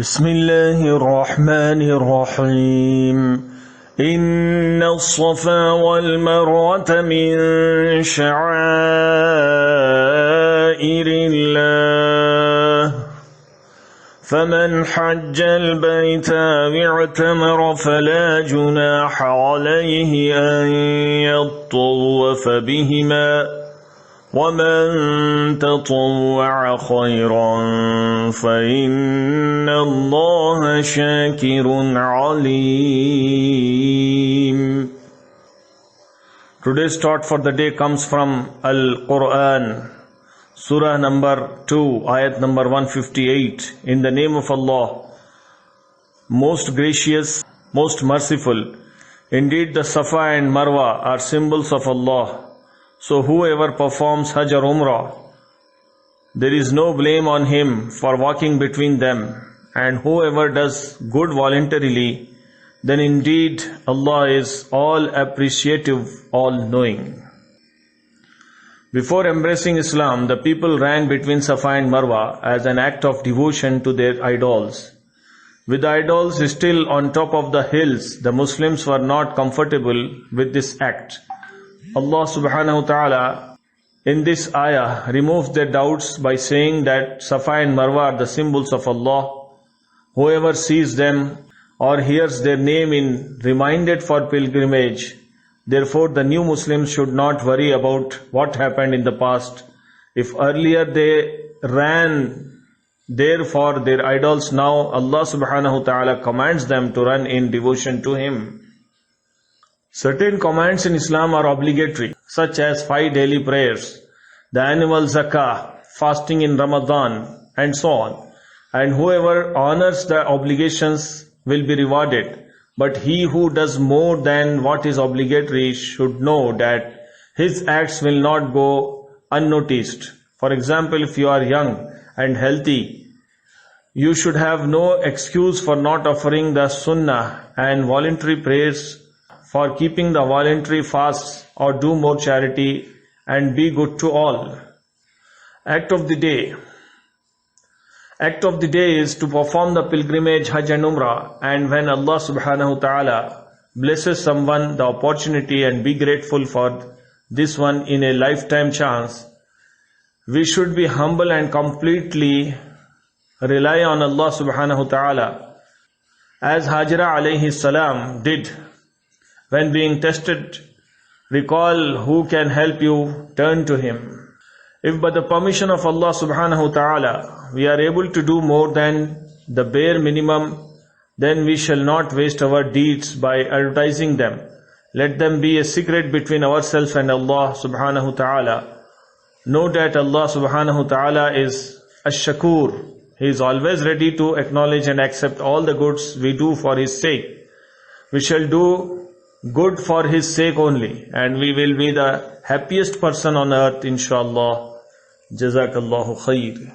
Bismillahirrahmanirrahim. Inna as-safa wal-marwata min sha'airillah. فمن حج البيت أو اعتمر فلا جناح عليه أن يطوف بهما ومن تطوع خيرا فإن الله شاكر عليم. Today's thought for the day comes from Al-Quran, Surah number 2, ayat number 158. In the name of Allah, most gracious, most merciful. Indeed, the Safa and Marwa are symbols of Allah. So whoever performs Hajj or Umrah, there is no blame on him for walking between them. And whoever does good voluntarily, then indeed Allah is all appreciative, all knowing. Before embracing Islam, the people ran between Safa and Marwa as an act of devotion to their idols. With the idols still on top of the hills, the Muslims were not comfortable with this act. Allah subhanahu wa ta'ala in this ayah removes their doubts by saying that Safa and Marwa are the symbols of Allah. Whoever sees them or hears their name in reminded for pilgrimage, therefore the new Muslims should not worry about what happened in the past. If earlier they ran there for their idols, now Allah subhanahu wa ta'ala commands them to run in devotion to Him. Certain commands in Islam are obligatory, such as 5 daily prayers, the annual zakah, fasting in Ramadan, and so on. And whoever honors the obligations will be rewarded. But he who does more than what is obligatory should know that his acts will not go unnoticed. For example, if you are young and healthy, you should have no excuse for not offering the sunnah and voluntary prayers, for keeping the voluntary fasts, or do more charity and be good to all. Act of the day. Act of the day is to perform the pilgrimage Hajj and Umrah, and when Allah subhanahu wa ta'ala blesses someone the opportunity and be grateful for this one in a lifetime chance, we should be humble and completely rely on Allah subhanahu wa ta'ala, as Hajra alayhi salam did. When being tested, recall who can help you, turn to Him. If by the permission of Allah subhanahu wa ta'ala we are able to do more than the bare minimum, then we shall not waste our deeds by advertising them. Let them be a secret between ourselves and Allah subhanahu wa ta'ala. Know that Allah subhanahu wa ta'ala is Ash-Shakur. He is always ready to acknowledge and accept all the goods we do for His sake. We shall do good for His sake only, and we will be the happiest person on earth, inshallah. Jazakallahu khair.